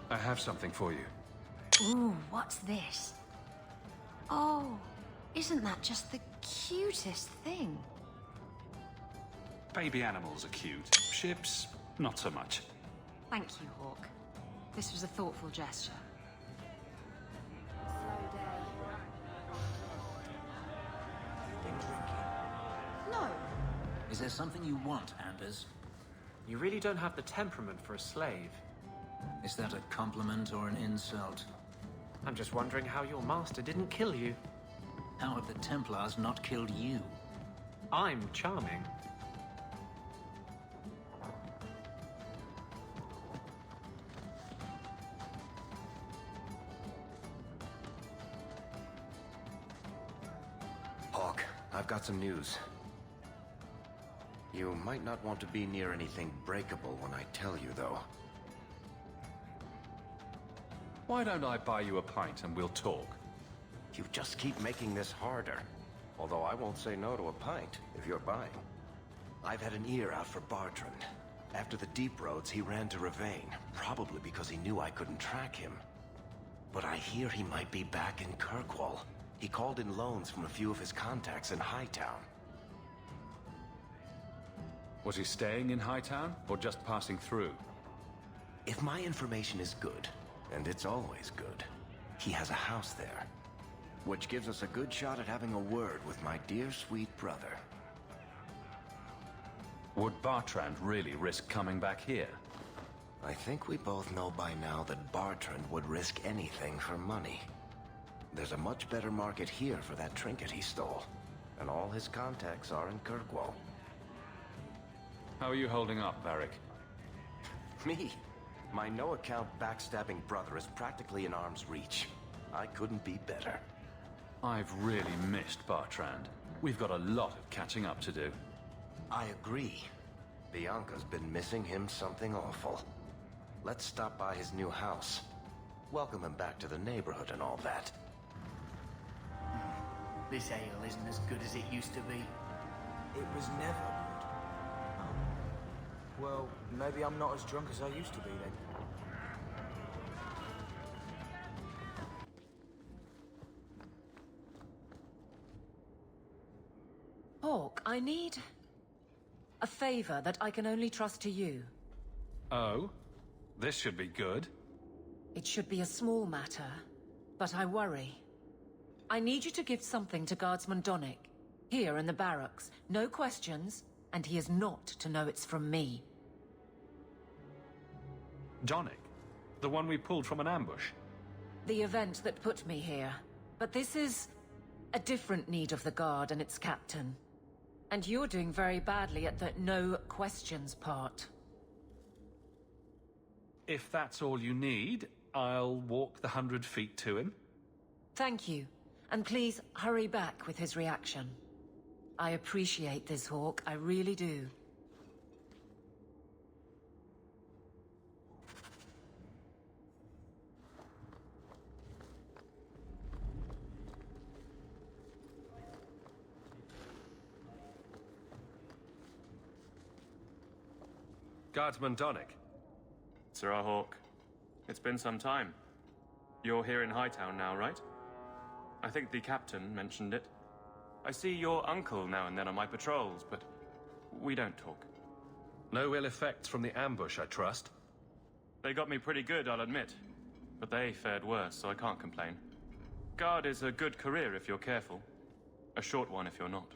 I have something for you. Ooh, what's this? Oh, isn't that just the cutest thing? Baby animals are cute. Ships, not so much. Thank you, Hawk. This was a thoughtful gesture. Been drinking? No. Is there something you want, Anders? You really don't have the temperament for a slave. Is that a compliment or an insult? I'm just wondering how your master didn't kill you. How have the Templars not killed you? I'm charming. Hawk, I've got some news. You might not want to be near anything breakable when I tell you, though. Why don't I buy you a pint and we'll talk? You just keep making this harder. Although I won't say no to a pint, if you're buying. I've had an ear out for Bartrand. After the deep roads, he ran to Ravane, probably because he knew I couldn't track him. But I hear he might be back in Kirkwall. He called in loans from a few of his contacts in Hightown. Was he staying in Hightown, or just passing through? If my information is good, and it's always good, he has a house there. Which gives us a good shot at having a word with my dear sweet brother. Would Bartrand really risk coming back here? I think we both know by now that Bartrand would risk anything for money. There's a much better market here for that trinket he stole. And all his contacts are in Kirkwall. How are you holding up, Varric? Me? My no-account backstabbing brother is practically in arm's reach. I couldn't be better. I've really missed Bartrand. We've got a lot of catching up to do. I agree. Bianca's been missing him something awful. Let's stop by his new house. Welcome him back to the neighborhood and all that. This ale isn't as good as it used to be. It was never good. Oh. Well, maybe I'm not as drunk as I used to be then. Hawk, I need a favor that I can only trust to you. Oh? This should be good. It should be a small matter, but I worry. I need you to give something to Guardsman Donnick, here in the barracks. No questions, and he is not to know it's from me. Donnick? The one we pulled from an ambush? The event that put me here. But this is a different need of the Guard and its captain. And you're doing very badly at the no questions part. If that's all you need, I'll walk the 100 feet to him. Thank you. And please, hurry back with his reaction. I appreciate this, Hawk. I really do. Guardsman Donnick. Sir Hawk, it's been some time. You're here in Hightown now, right? I think the captain mentioned it. I see your uncle now and then on my patrols, but we don't talk. No ill effects from the ambush, I trust? They got me pretty good, I'll admit. But they fared worse, so I can't complain. Guard is a good career if you're careful. A short one if you're not.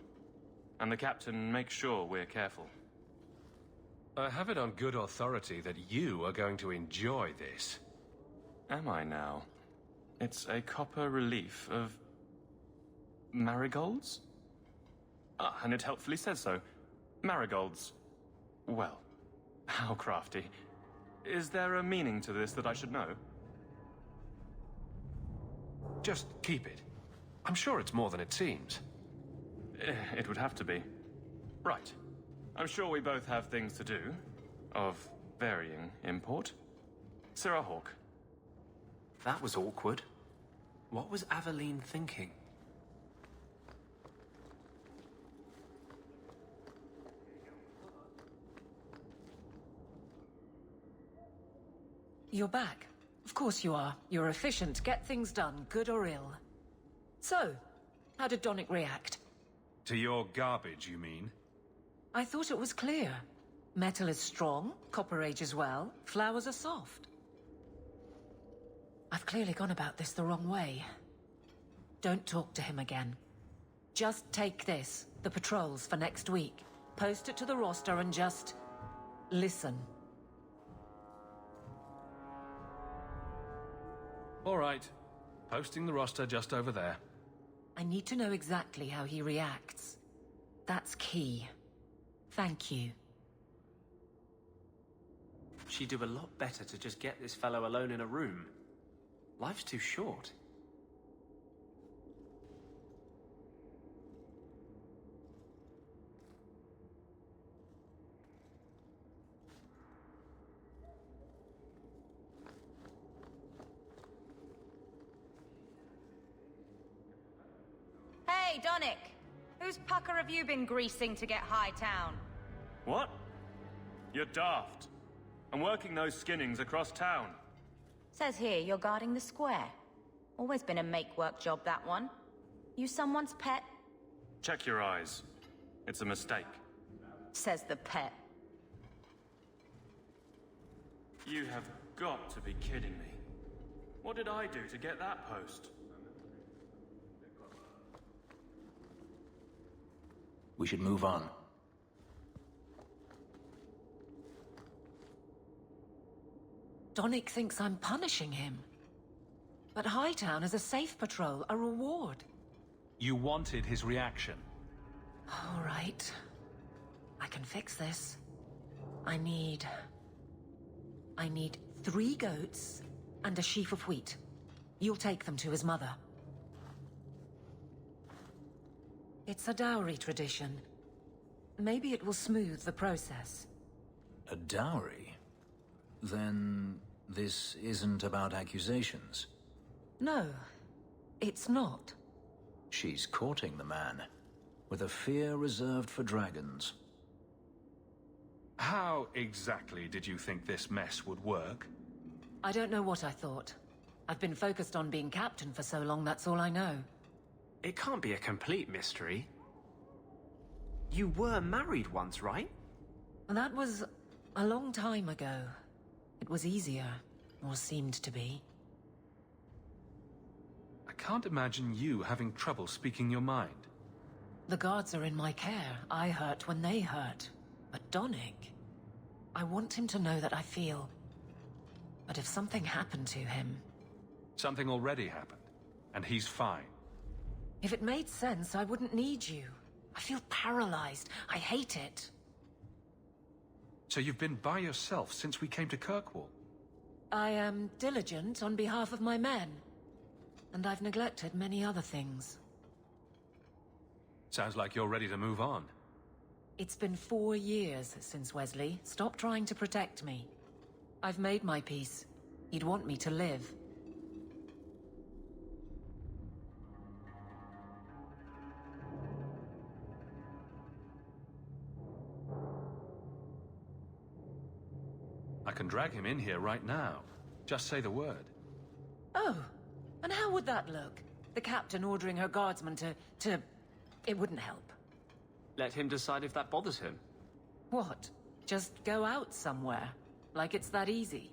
And the captain makes sure we're careful. I have it on good authority that you are going to enjoy this. Am I now? It's a copper relief of marigolds? Ah, and it helpfully says so. Marigolds. Well, how crafty. Is there a meaning to this that I should know? Just keep it. I'm sure it's more than it seems. It would have to be. Right. I'm sure we both have things to do, of varying import. Sir Hawk. That was awkward. What was Aveline thinking? You're back. Of course you are. You're efficient, get things done, good or ill. So, how did Donick react? To your garbage, you mean? I thought it was clear. Metal is strong, copper ages well, flowers are soft. I've clearly gone about this the wrong way. Don't talk to him again. Just take this, the patrols for next week. Post it to the roster and just... listen. All right. Posting the roster just over there. I need to know exactly how he reacts. That's key. Thank you. She'd do a lot better to just get this fellow alone in a room. Life's too short. Hey, Donick! Whose pucker have you been greasing to get Hightown? What? You're daft. I'm working those skinnings across town. Says here you're guarding the square. Always been a make-work job, that one. You someone's pet? Check your eyes. It's a mistake. Says the pet. You have got to be kidding me. What did I do to get that post? We should move on. Donick thinks I'm punishing him. But Hightown is a safe patrol, a reward. You wanted his reaction. All right. I can fix this. I need 3 goats and a sheaf of wheat. You'll take them to his mother. It's a dowry tradition. Maybe it will smooth the process. A dowry? Then this isn't about accusations. No, it's not. She's courting the man, with a fear reserved for dragons. How exactly did you think this mess would work? I don't know what I thought. I've been focused on being captain for so long, that's all I know. It can't be a complete mystery. You were married once, right? That was a long time ago. It was easier, or seemed to be. I can't imagine you having trouble speaking your mind. The guards are in my care. I hurt when they hurt. But Donick... I want him to know that I feel... But if something happened to him... Something already happened, and he's fine. If it made sense, I wouldn't need you. I feel paralyzed. I hate it. So you've been by yourself since we came to Kirkwall? I am diligent on behalf of my men. And I've neglected many other things. Sounds like you're ready to move on. It's been 4 years since Wesley. Stop trying to protect me. I've made my peace. He'd want me to live. I can drag him in here right now. Just say the word. Oh, and how would that look? The captain ordering her guardsmen to... It wouldn't help. Let him decide if that bothers him. What? Just go out somewhere? Like it's that easy?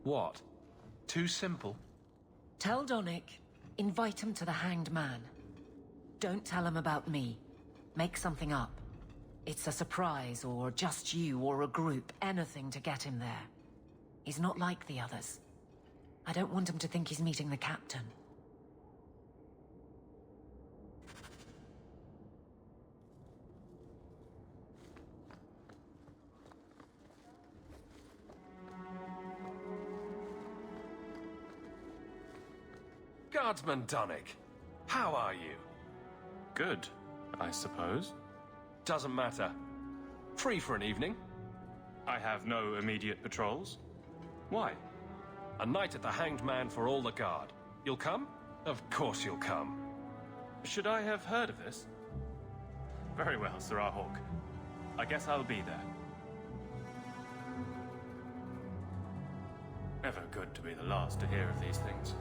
What? Too simple? Tell Donick, invite him to the Hanged Man. Don't tell him about me. Make something up. It's a surprise, or just you, or a group, anything to get him there. He's not like the others. I don't want him to think he's meeting the captain. Guardsman Donick, how are you? Good, I suppose. Doesn't matter. Free for an evening? I have no immediate patrols. Why? A night at the Hanged Man for all the guard. You'll come? Of course you'll come. Should I have heard of this? Very well, Sirrah Hawk. I guess I'll be there. Never good to be the last to hear of these things.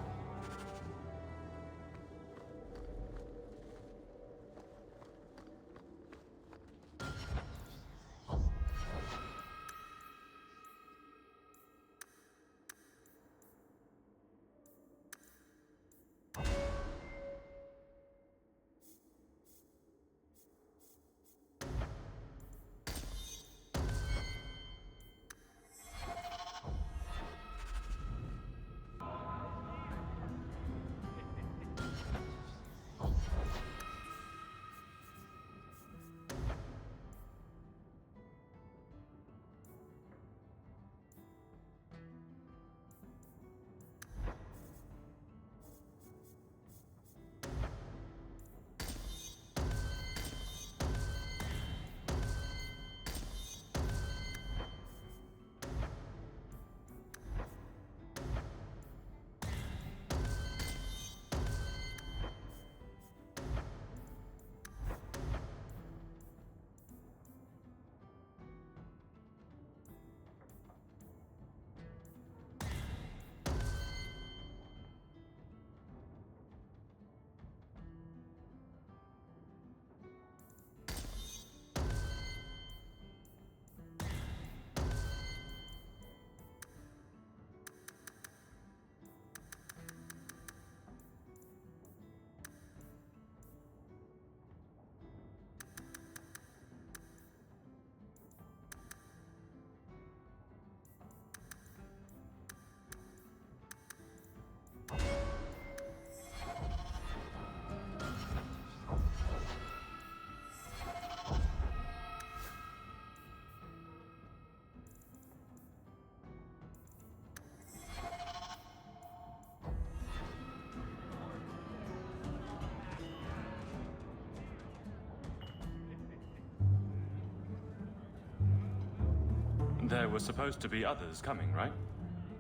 There were supposed to be others coming, right?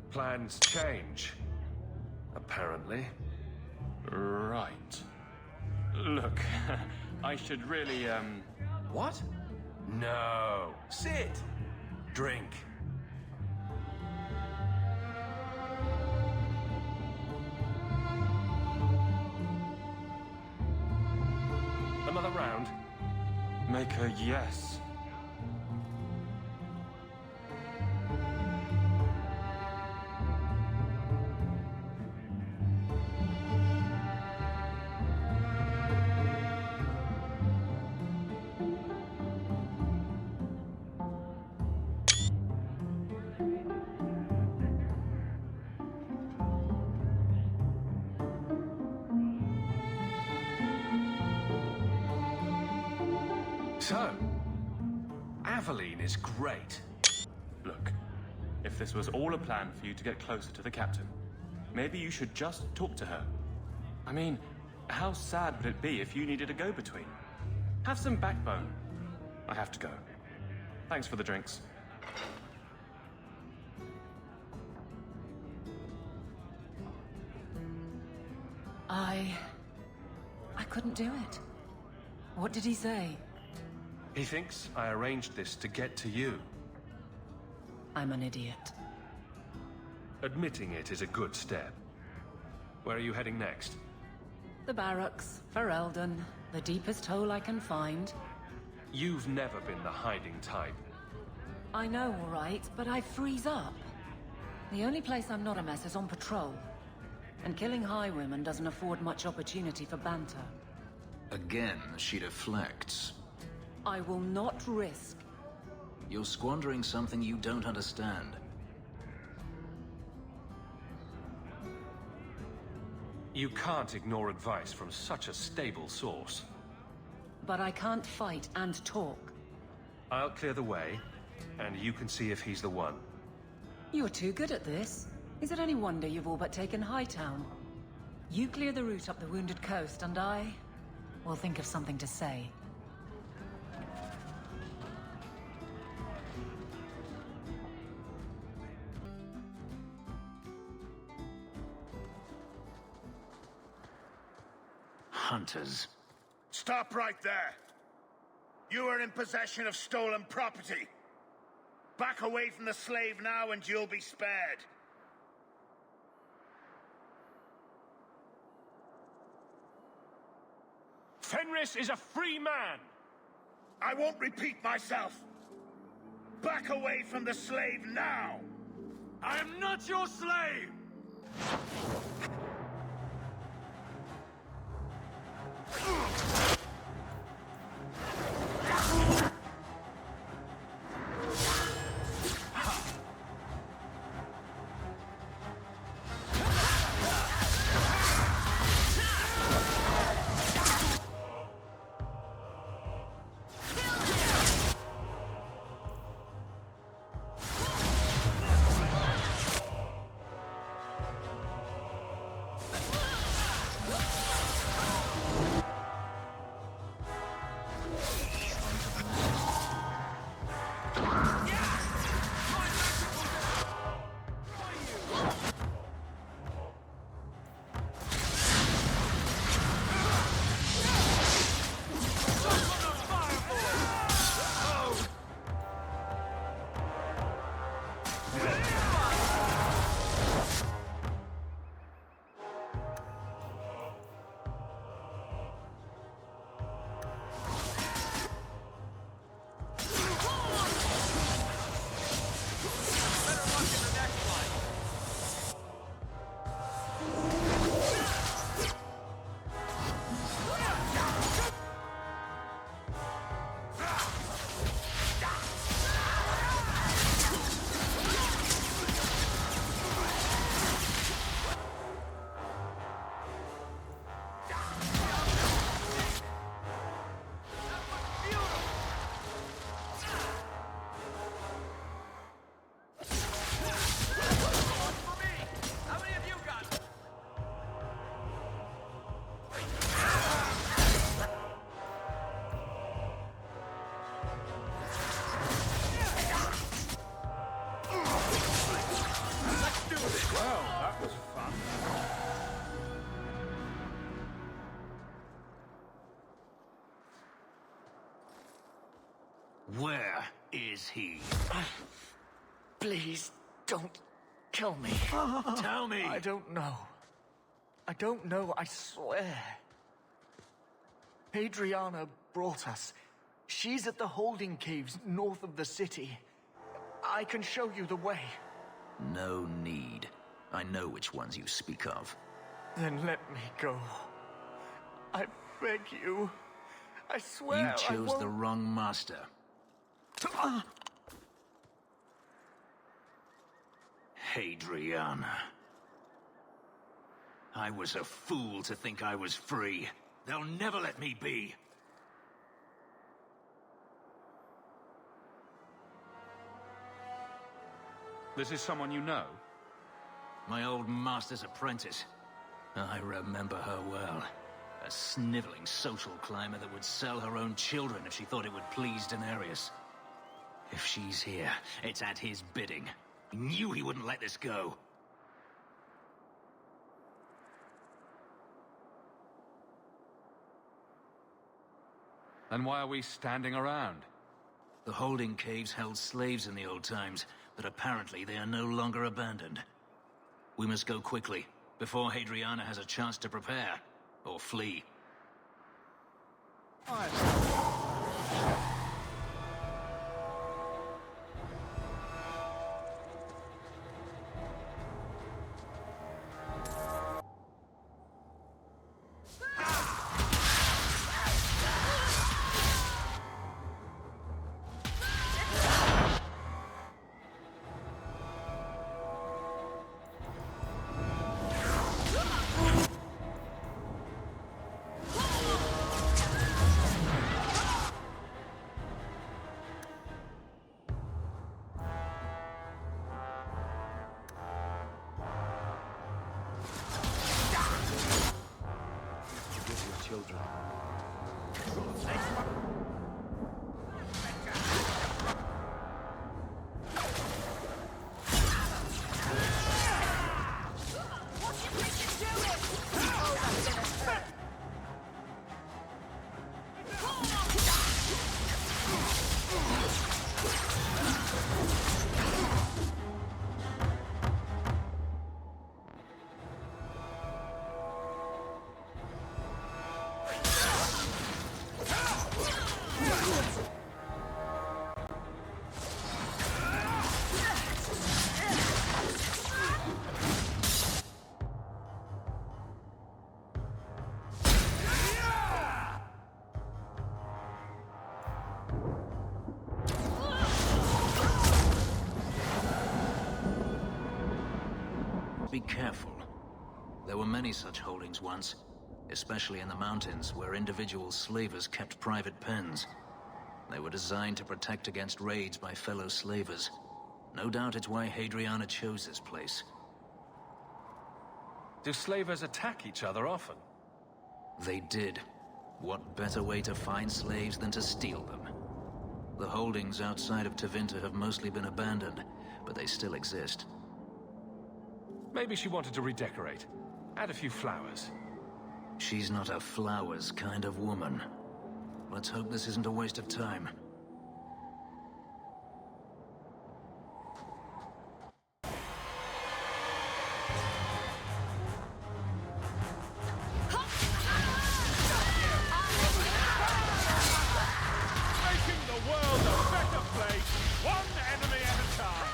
Plans change. Apparently. Right. Look, I should really, What? No. Sit. Drink. Another round? make a yes. So, Aveline is great. Look, if this was all a plan for you to get closer to the captain, maybe you should just talk to her. I mean, how sad would it be if you needed a go-between? Have some backbone. I have to go. Thanks for the drinks. I couldn't do it. What did he say? He thinks I arranged this to get to you. I'm an idiot. Admitting it is a good step. Where are you heading next? The barracks, for Eldon, the deepest hole I can find. You've never been the hiding type. I know, all right, but I freeze up. The only place I'm not a mess is on patrol. And killing highwaymen doesn't afford much opportunity for banter. Again, she deflects. I will not risk. You're squandering something you don't understand. You can't ignore advice from such a stable source. But I can't fight and talk. I'll clear the way, and you can see if he's the one. You're too good at this. Is it any wonder you've all but taken Hightown? You clear the route up the Wounded Coast, and I will think of something to say. Hunters. Stop right there! You are in possession of stolen property. Back away from the slave now and you'll be spared. Fenris is a free man! I won't repeat myself. Back away from the slave now! I am not your slave! Where is he? Please, don't kill me. Tell me! I don't know. I don't know, I swear. Adriana brought us. She's at the holding caves north of the city. I can show you the way. No need. I know which ones you speak of. Then let me go. I beg you. I swear You I chose won't... the wrong master. Hadriana. I was a fool to think I was free. They'll never let me be. This is someone you know? My old master's apprentice. I remember her well. A sniveling social climber that would sell her own children if she thought it would please Daenerys. If she's here, it's at his bidding. He knew he wouldn't let this go. Then why are we standing around? The holding caves held slaves in the old times, but apparently they are no longer abandoned. We must go quickly, before Hadriana has a chance to prepare, or flee. Be careful. There were many such holdings once, especially in the mountains where individual slavers kept private pens. They were designed to protect against raids by fellow slavers. No doubt it's why Hadriana chose this place. Do slavers attack each other often? They did. What better way to find slaves than to steal them? The holdings outside of Tevinter have mostly been abandoned, but they still exist. Maybe she wanted to redecorate. Add a few flowers. She's not a flowers kind of woman. Let's hope this isn't a waste of time. Making the world a better place, one enemy at a time.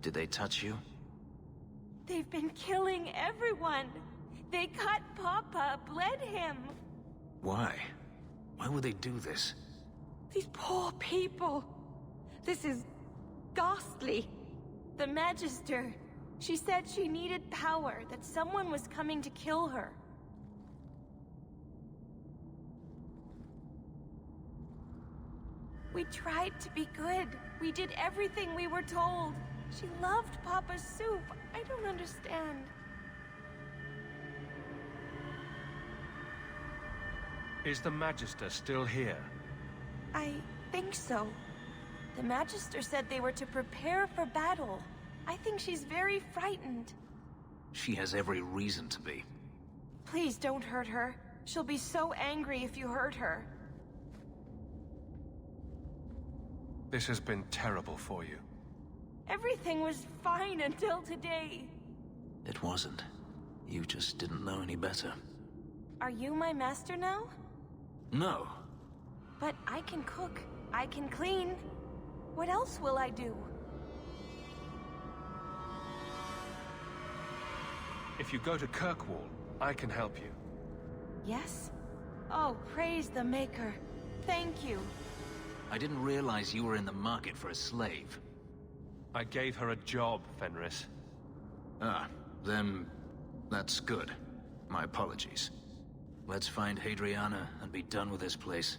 Did they touch you? They've been killing everyone. They cut Papa, bled him. Why? Why would they do this? These poor people. This is ghastly. The Magister. She said she needed power, that someone was coming to kill her. We tried to be good. We did everything we were told. She loved Papa's soup. I don't understand. Is the Magister still here? I think so. The Magister said they were to prepare for battle. I think she's very frightened. She has every reason to be. Please don't hurt her. She'll be so angry if you hurt her. This has been terrible for you. Everything was fine until today. It wasn't. You just didn't know any better. Are you my master now? No. But I can cook. I can clean. What else will I do? If you go to Kirkwall, I can help you. Yes? Oh, praise the Maker. Thank you. I didn't realize you were in the market for a slave. I gave her a job, Fenris. Ah, then that's good. My apologies. Let's find Hadriana and be done with this place.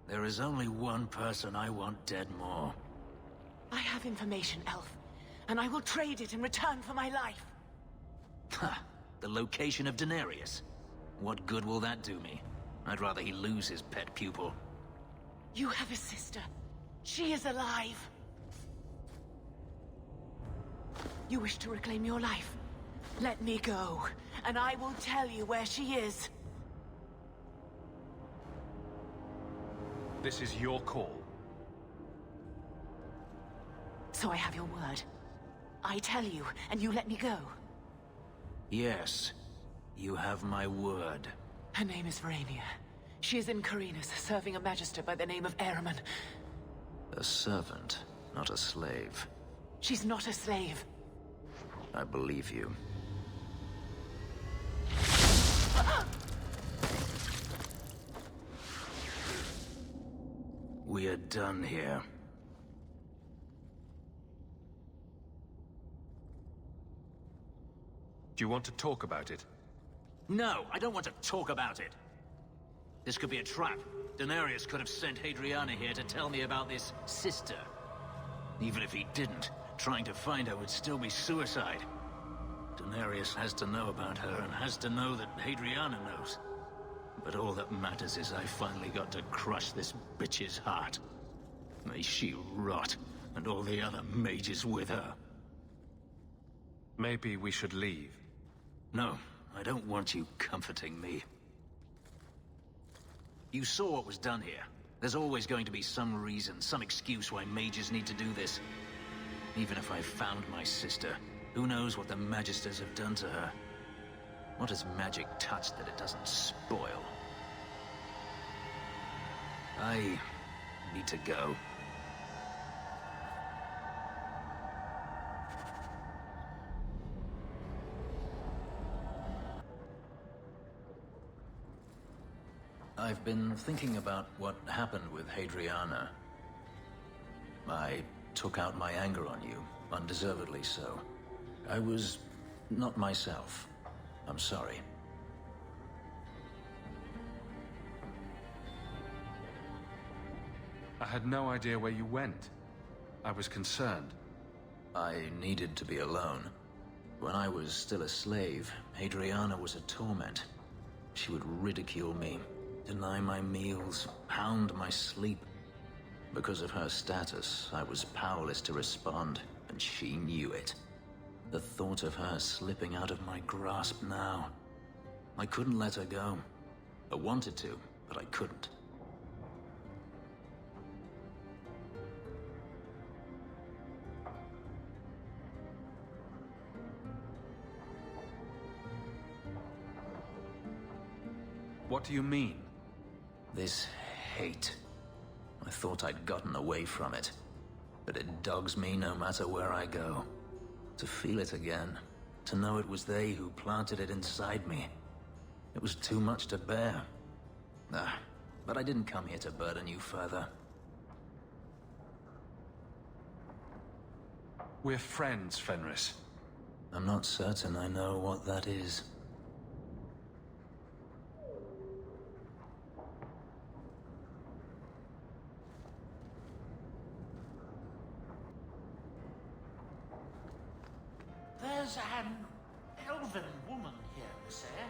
There is only one person I want dead more. I have information, Elf, and I will trade it in return for my life. Ha! The location of Daenerys. What good will that do me? I'd rather he lose his pet pupil. You have a sister. She is alive. You wish to reclaim your life? Let me go, and I will tell you where she is. This is your call. So I have your word. I tell you, and you let me go. Yes, you have my word. Her name is Verania. She is in Carinus, serving a magister by the name of Ahriman. A servant, not a slave. She's not a slave. I believe you. We are done here. Do you want to talk about it? No, I don't want to talk about it. This could be a trap. Daenerys could have sent Hadriana here to tell me about this sister. Even if he didn't, trying to find her would still be suicide. Daenerys has to know about her and has to know that Hadriana knows. But all that matters is I finally got to crush this bitch's heart. May she rot, and all the other mages with her. Maybe we should leave. No, I don't want you comforting me. You saw what was done here. There's always going to be some reason, some excuse why mages need to do this. Even if I found my sister, who knows what the Magisters have done to her? What has magic touched that it doesn't spoil? I need to go. I've been thinking about what happened with Hadriana. I took out my anger on you, undeservedly so. I was not myself. I'm sorry. I had no idea where you went. I was concerned. I needed to be alone. When I was still a slave, Hadriana was a torment. She would ridicule me, deny my meals, pound my sleep. Because of her status, I was powerless to respond, and she knew it. The thought of her slipping out of my grasp now. I couldn't let her go. I wanted to, but I couldn't. What do you mean? This hate. I thought I'd gotten away from it. But it dogs me no matter where I go. To feel it again. To know it was they who planted it inside me. It was too much to bear. But I didn't come here to burden you further. We're friends, Fenris. I'm not certain I know what that is. There's an elven woman here, Miss Eyre.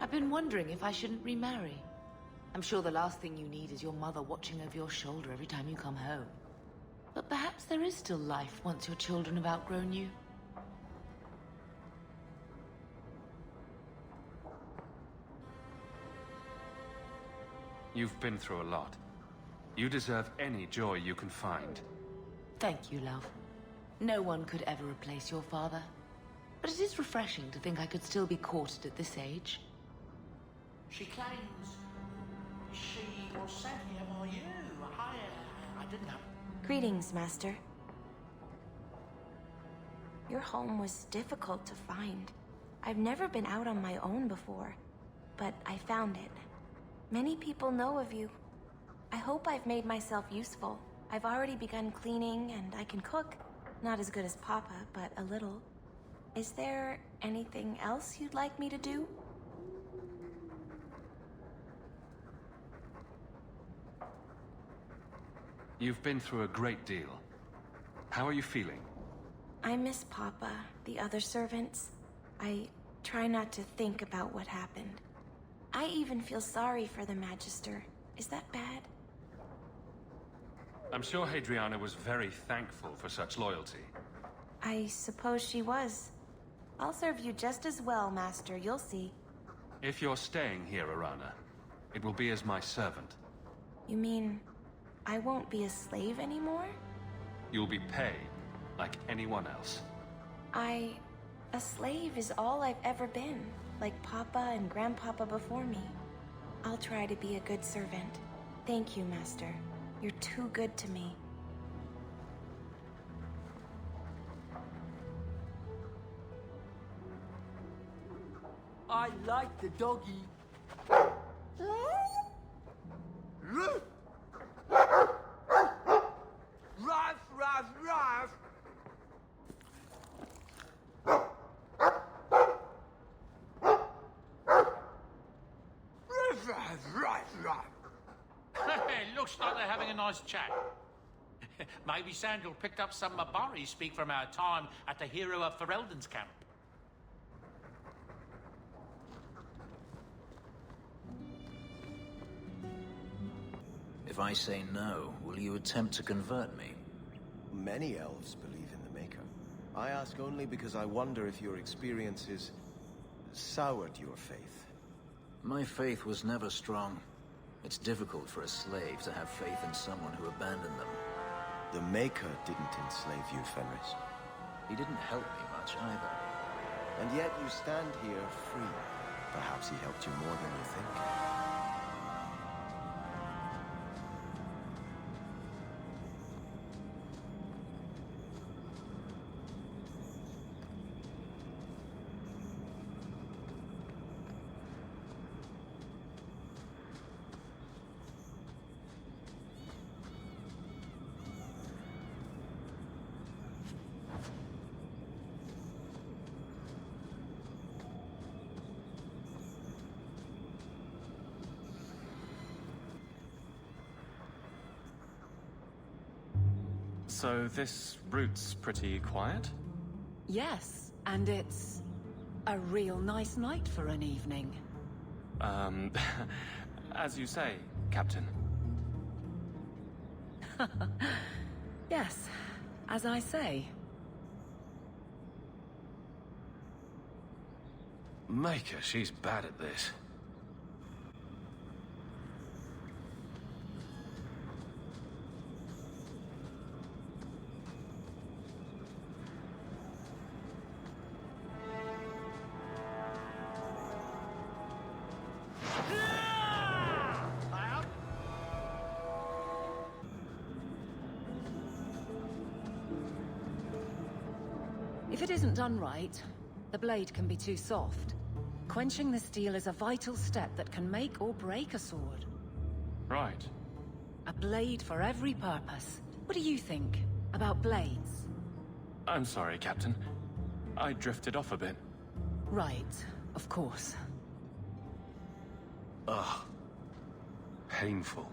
I've been wondering if I shouldn't remarry. I'm sure the last thing you need is your mother watching over your shoulder every time you come home. But perhaps there is still life once your children have outgrown you. You've been through a lot. You deserve any joy you can find. Thank you, love. No one could ever replace your father. But it is refreshing to think I could still be courted at this age. She claims she was sent here by you. I didn't know. Greetings, Master. Your home was difficult to find. I've never been out on my own before, but I found it. Many people know of you. I hope I've made myself useful. I've already begun cleaning, and I can cook. Not as good as Papa, but a little. Is there anything else you'd like me to do? You've been through a great deal. How are you feeling? I miss Papa, the other servants. I try not to think about what happened. I even feel sorry for the Magister. Is that bad? I'm sure Hadriana was very thankful for such loyalty. I suppose she was. I'll serve you just as well, Master. You'll see. If you're staying here, Arana, it will be as my servant. You mean I won't be a slave anymore? You'll be paid like anyone else. A slave is all I've ever been, like Papa and Grandpapa before me. I'll try to be a good servant. Thank you, Master. You're too good to me. I like the doggy. Ruff, ruff, ruff. Hey, looks like they're having a nice chat. Maybe Sandal picked up some Mabari speak from our time at the Hero of Ferelden's camp. If I say no, will you attempt to convert me? Many elves believe in the Maker. I ask only because I wonder if your experiences soured your faith. My faith was never strong. It's difficult for a slave to have faith in someone who abandoned them. The Maker didn't enslave you, Fenris. He didn't help me much either. And yet you stand here free. Perhaps he helped you more than you think. So this route's pretty quiet? Yes, and it's a real nice night for an evening. As you say, Captain. Yes, as I say. Maker, she's bad at this. If it isn't done right, the blade can be too soft. Quenching the steel is a vital step that can make or break a sword. Right. A blade for every purpose. What do you think about blades? I'm sorry, Captain. I drifted off a bit. Right, of course. Ugh. Painful.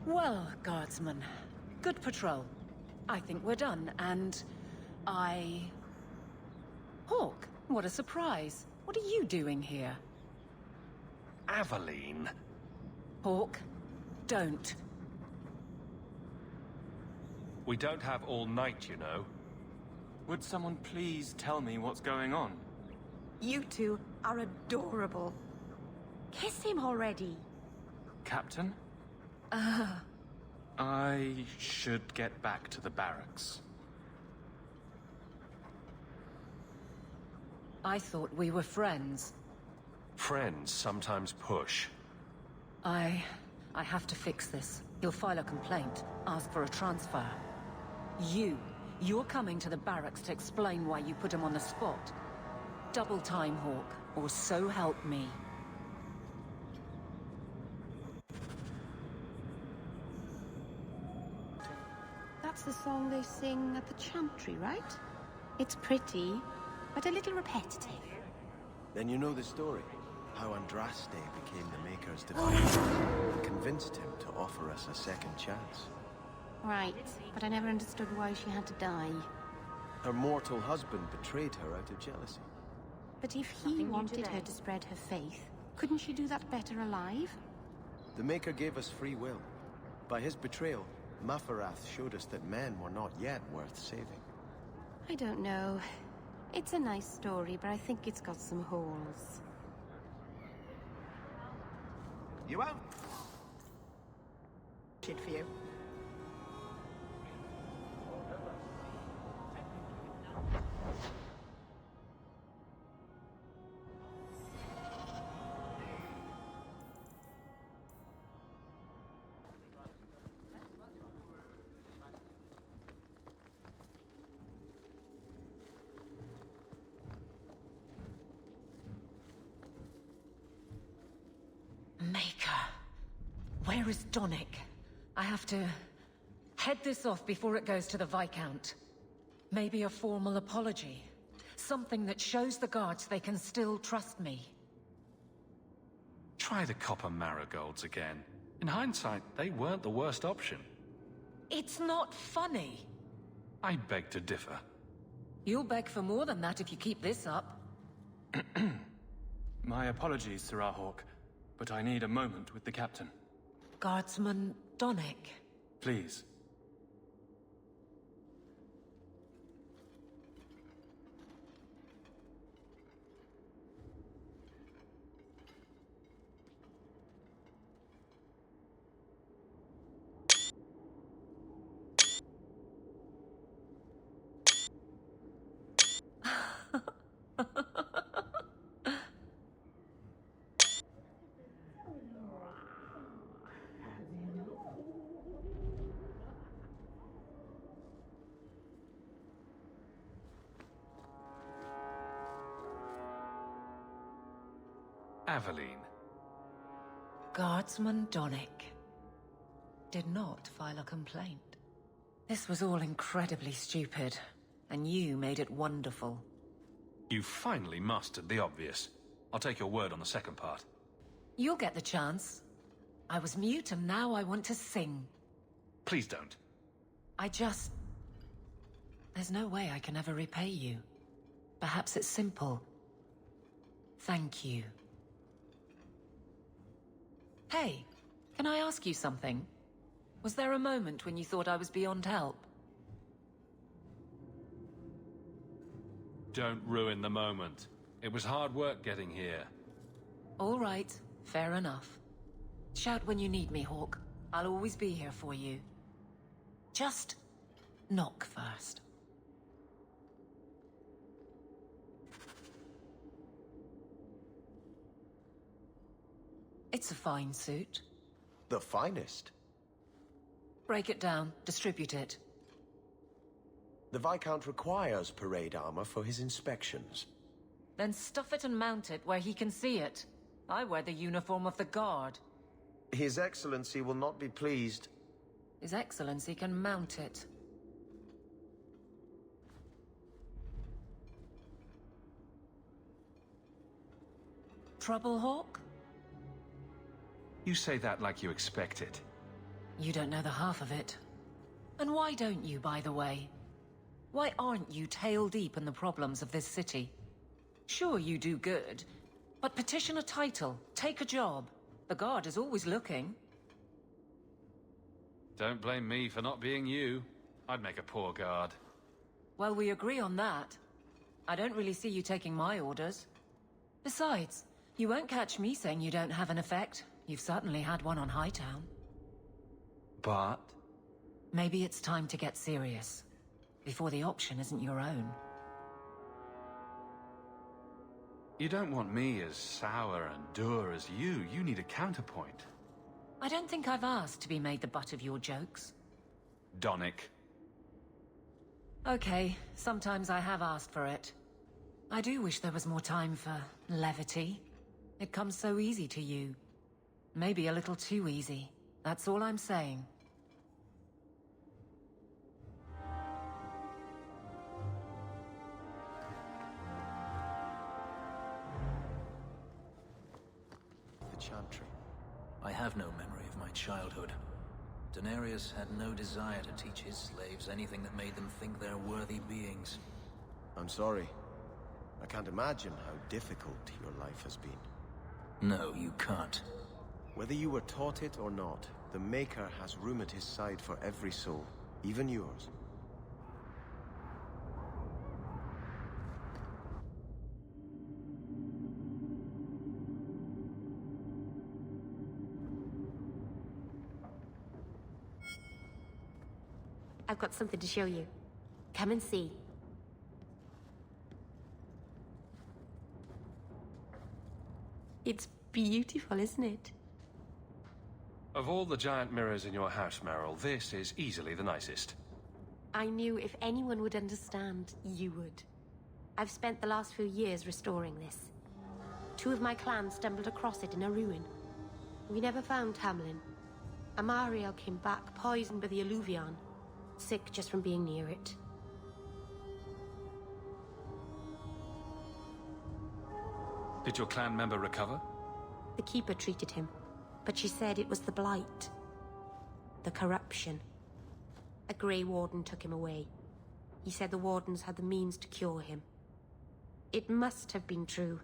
Well, guardsman, good patrol. I think we're done, and Hawk, what a surprise. What are you doing here? Aveline. Hawk, don't. We don't have all night, you know. Would someone please tell me what's going on? You two are adorable. Kiss him already. Captain? I should get back to the barracks. I thought we were friends. Friends sometimes push. I have to fix this. He'll file a complaint, ask for a transfer. You're coming to the barracks to explain why you put him on the spot. Double time, Hawk, or so help me. That's the song they sing at the chantry, right? It's pretty, but a little repetitive. Then you know the story. how Andraste became the Maker's device and convinced him to offer us a second chance. Right, but I never understood why she had to die. Her mortal husband betrayed her out of jealousy. But if he wanted her to spread her faith, couldn't she do that better alive? The Maker gave us free will. By his betrayal, Mafarath showed us that men were not yet worth saving. I don't know. It's a nice story, but I think it's got some holes. You won't? Shit for you. Maker. Where is Donick? I have to head this off before it goes to the Viscount. Maybe a formal apology. Something that shows the guards they can still trust me. Try the copper marigolds again. In hindsight, they weren't the worst option. It's not funny. I beg to differ. You'll beg for more than that if you keep this up. My apologies, Sirrah Hawk, but I need a moment with the captain. Guardsman Donick. Please. Aveline. Guardsman Donick did not file a complaint. This was all incredibly stupid, and you made it wonderful. You finally mastered the obvious. I'll take your word on the second part. You'll get the chance. I was mute and now I want to sing. Please don't. There's no way I can ever repay you. Perhaps it's simple. Thank you. Hey, can I ask you something? Was there a moment when you thought I was beyond help? Don't ruin the moment. It was hard work getting here. All right, fair enough. Shout when you need me, Hawk. I'll always be here for you. Just knock first. It's a fine suit. The finest. Break it down, distribute it. The Viscount requires parade armor for his inspections. Then stuff it and mount it where he can see it. I wear the uniform of the Guard. His Excellency will not be pleased. His Excellency can mount it. Trouble, Hawk? You say that like you expect it. You don't know the half of it. And why don't you, by the way? Why aren't you tail deep in the problems of this city? Sure, you do good, but petition a title, take a job. The Guard is always looking. Don't blame me for not being you. I'd make a poor guard. Well, we agree on that. I don't really see you taking my orders. Besides, you won't catch me saying you don't have an effect. You've certainly had one on Hightown. But? Maybe it's time to get serious. Before the option isn't your own. You don't want me as sour and dour as you. You need a counterpoint. I don't think I've asked to be made the butt of your jokes. Donick. Okay, sometimes I have asked for it. I do wish there was more time for levity. It comes so easy to you. Maybe a little too easy. That's all I'm saying. chantry. I have no memory of my childhood. Daenerys had no desire to teach his slaves anything that made them think they're worthy beings. I'm sorry. I can't imagine how difficult your life has been. No, you can't. Whether you were taught it or not, the Maker has room at his side for every soul, even yours. I've got something to show you. Come and see. It's beautiful, isn't it? Of all the giant mirrors in your house, Meryl, this is easily the nicest. I knew if anyone would understand, you would. I've spent the last few years restoring this. 2 of my clan stumbled across it in a ruin. We never found Tamlin. Amariel came back poisoned by the Alluvion, sick just from being near it. Did your clan member recover? The Keeper treated him, but she said it was the blight. The corruption. A Grey Warden took him away. He said the Wardens had the means to cure him. It must have been true.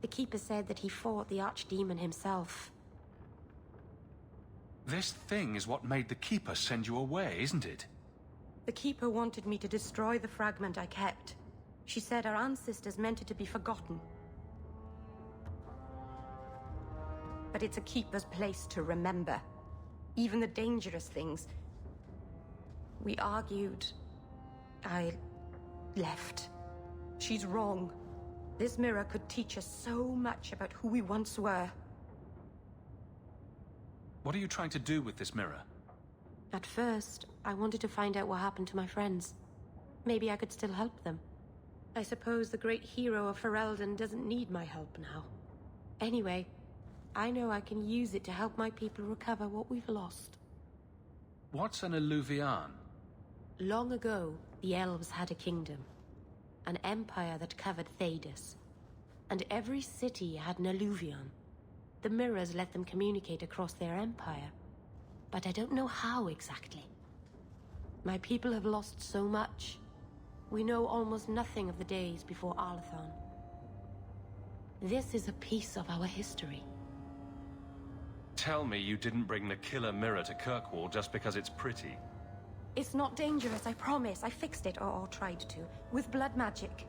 The Keeper said that he fought the Archdemon himself. This thing is what made the Keeper send you away, isn't it? The Keeper wanted me to destroy the fragment I kept. She said our ancestors meant it to be forgotten. But it's a Keeper's place to remember. Even the dangerous things. We argued. I left. She's wrong. This mirror could teach us so much about who we once were. What are you trying to do with this mirror? At first, I wanted to find out what happened to my friends. Maybe I could still help them. I suppose the great hero of Ferelden doesn't need my help now. Anyway, I know I can use it to help my people recover what we've lost. What's an Alluvion? Long ago, the elves had a kingdom. An empire that covered Thedas. And every city had an Alluvion. The mirrors let them communicate across their empire. But I don't know how exactly. My people have lost so much. We know almost nothing of the days before Arlathon. This is a piece of our history. Tell me you didn't bring the killer mirror to Kirkwall just because it's pretty. It's not dangerous, I promise. I fixed it, or tried to, with blood magic.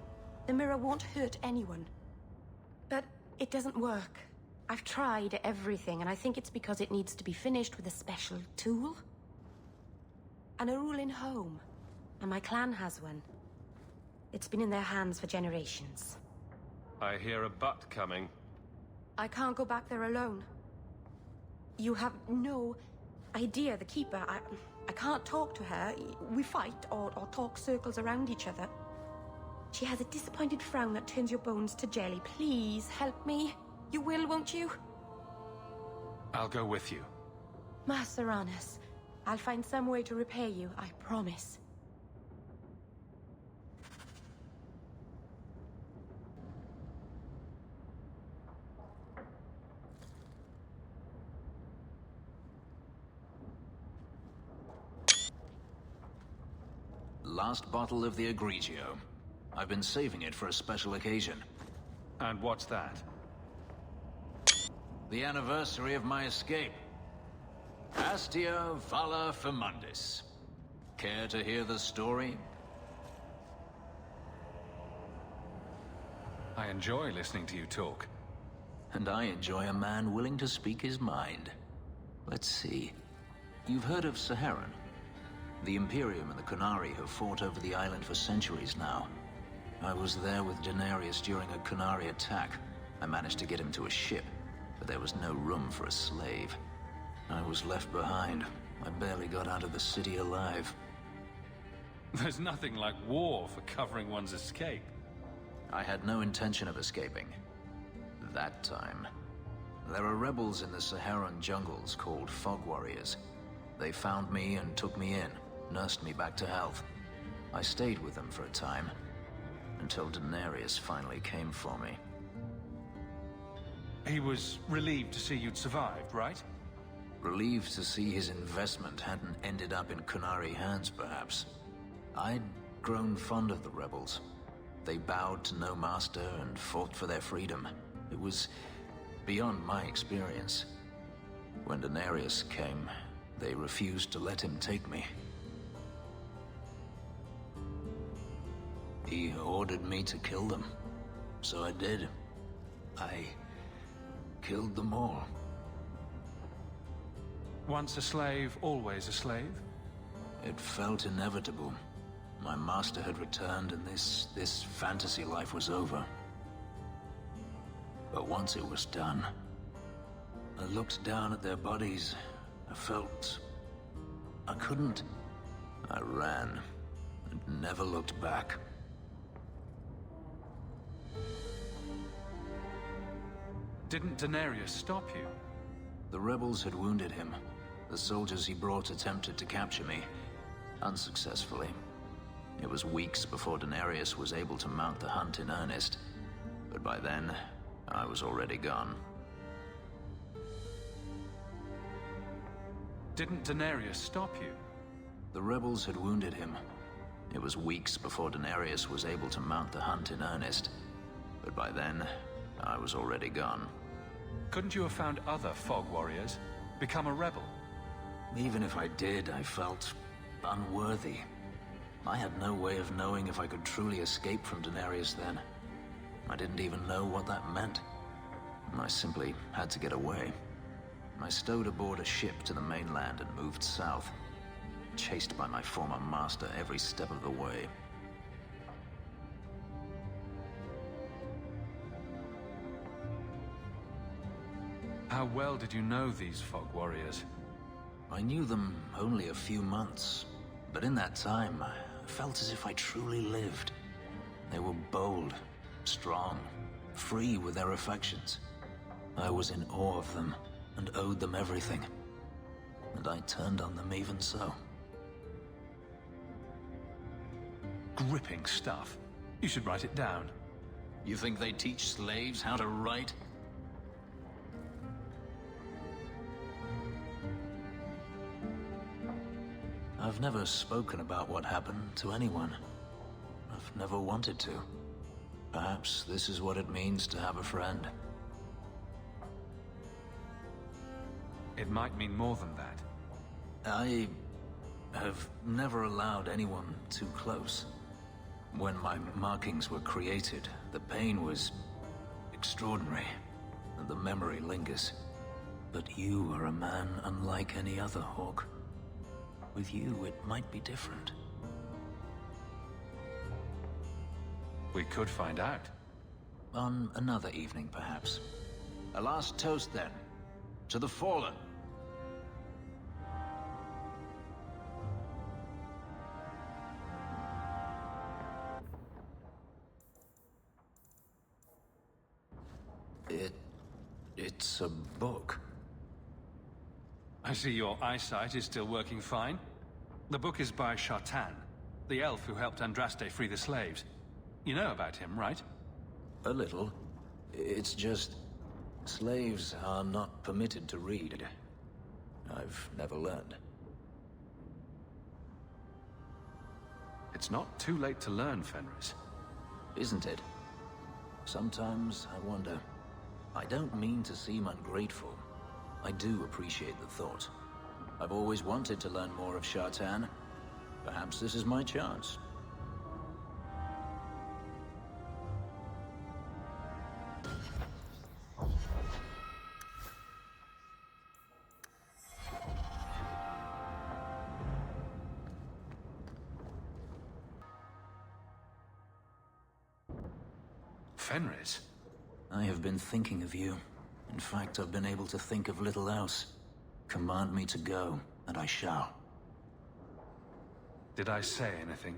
The mirror won't hurt anyone. But it doesn't work. I've tried everything, and I think it's because it needs to be finished with a special tool. An Arulin home, and my clan has one. It's been in their hands for generations. I hear a butt coming. I can't go back there alone. You have no idea, the Keeper. I can't talk to her. We fight or talk circles around each other. She has a disappointed frown that turns your bones to jelly. Please, help me. You will, won't you? I'll go with you. Maceranus, I'll find some way to repair you, I promise. Last bottle of the Egregio. I've been saving it for a special occasion. And what's that? The anniversary of my escape. Astia Vala Firmundis. Care to hear the story? I enjoy listening to you talk. And I enjoy a man willing to speak his mind. Let's see. You've heard of Saharan? The Imperium and the Qunari have fought over the island for centuries now. I was there with Daenerys during a Qunari attack. I managed to get him to a ship, but there was no room for a slave. I was left behind. I barely got out of the city alive. There's nothing like war for covering one's escape. I had no intention of escaping. That time. There are rebels in the Saharan jungles called Fog Warriors. They found me and took me in, nursed me back to health. I stayed with them for a time, until Daenerys finally came for me. He was relieved to see you'd survived, right? Relieved to see his investment hadn't ended up in Kunari hands, perhaps. I'd grown fond of the rebels. They bowed to no master and fought for their freedom. It was beyond my experience. When Daenerys came, they refused to let him take me. He ordered me to kill them. So I did. I killed them all. Once a slave, always a slave? It felt inevitable. My master had returned and this fantasy life was over. But once it was done, I looked down at their bodies. I felt I couldn't. I ran and never looked back. Didn't Daenerys stop you? The rebels had wounded him. The soldiers he brought attempted to capture me, unsuccessfully. It was weeks before Daenerys was able to mount the hunt in earnest, but by then, I was already gone. Didn't Daenerys stop you? The rebels had wounded him. It was weeks before Daenerys was able to mount the hunt in earnest, but by then, I was already gone. Couldn't you have found other Fog Warriors? Become a rebel? Even if I did, I felt unworthy. I had no way of knowing if I could truly escape from Daenerys then. I didn't even know what that meant. I simply had to get away. I stowed aboard a ship to the mainland and moved south, chased by my former master every step of the way. How well did you know these Fog Warriors? I knew them only a few months, but in that time, I felt as if I truly lived. They were bold, strong, free with their affections. I was in awe of them and owed them everything. And I turned on them even so. Gripping stuff. You should write it down. You think they teach slaves how to write? I've never spoken about what happened to anyone. I've never wanted to. Perhaps this is what it means to have a friend. It might mean more than that. I have never allowed anyone too close. When my markings were created, the pain was extraordinary, and the memory lingers. But you are a man unlike any other, Hawk. With you, it might be different. We could find out. On another evening, perhaps. A last toast, then. To the fallen. It's a book. I see your eyesight is still working fine. The book is by Shartan, the elf who helped Andraste free the slaves. You know about him, right? A little. It's just... slaves are not permitted to read. I've never learned. It's not too late to learn, Fenris. Isn't it? Sometimes I wonder. I don't mean to seem ungrateful. I do appreciate the thought. I've always wanted to learn more of Shartan. Perhaps this is my chance. Fenris? I have been thinking of you. In fact, I've been able to think of little else. Command me to go, and I shall. Did I say anything?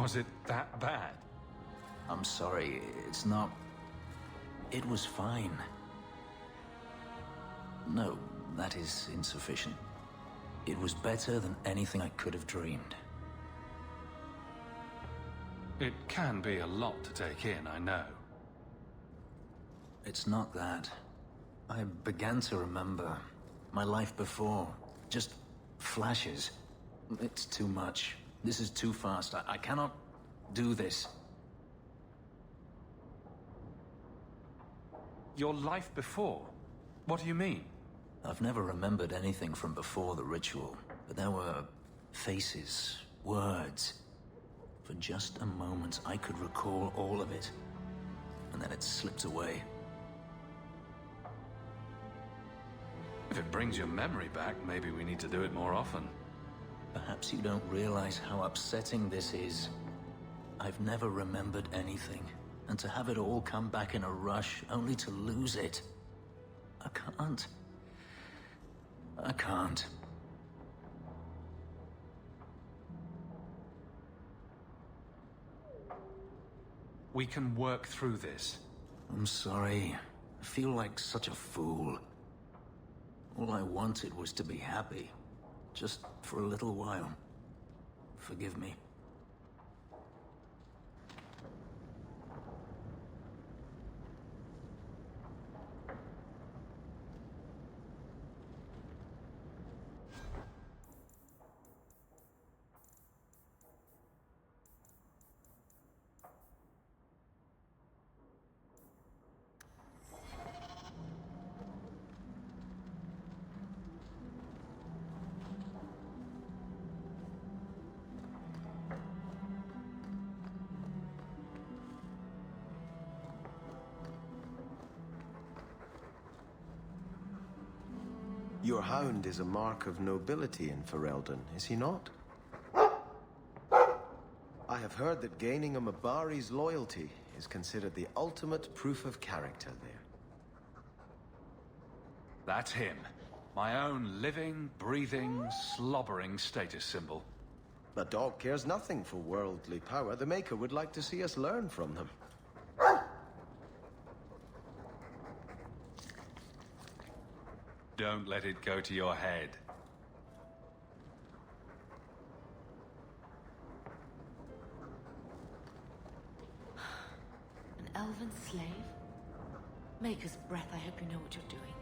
Was it that bad? I'm sorry, it's not... It was fine. No, that is insufficient. It was better than anything I could have dreamed. It can be a lot to take in, I know. It's not that. I began to remember my life before. Just flashes. It's too much. This is too fast. I cannot do this. Your life before? What do you mean? I've never remembered anything from before the ritual, but there were faces, words. For just a moment, I could recall all of it, and then it slipped away. If it brings your memory back, maybe we need to do it more often. Perhaps you don't realize how upsetting this is. I've never remembered anything, and to have it all come back in a rush, only to lose it. I can't. I can't. We can work through this. I'm sorry. I feel like such a fool. All I wanted was to be happy. Just for a little while. Forgive me. Your hound is a mark of nobility in Ferelden, is he not? I have heard that gaining a Mabari's loyalty is considered the ultimate proof of character there. That's him. My own living, breathing, slobbering status symbol. The dog cares nothing for worldly power. The Maker would like to see us learn from them. Don't let it go to your head. An elven slave? Maker's breath, I hope you know what you're doing.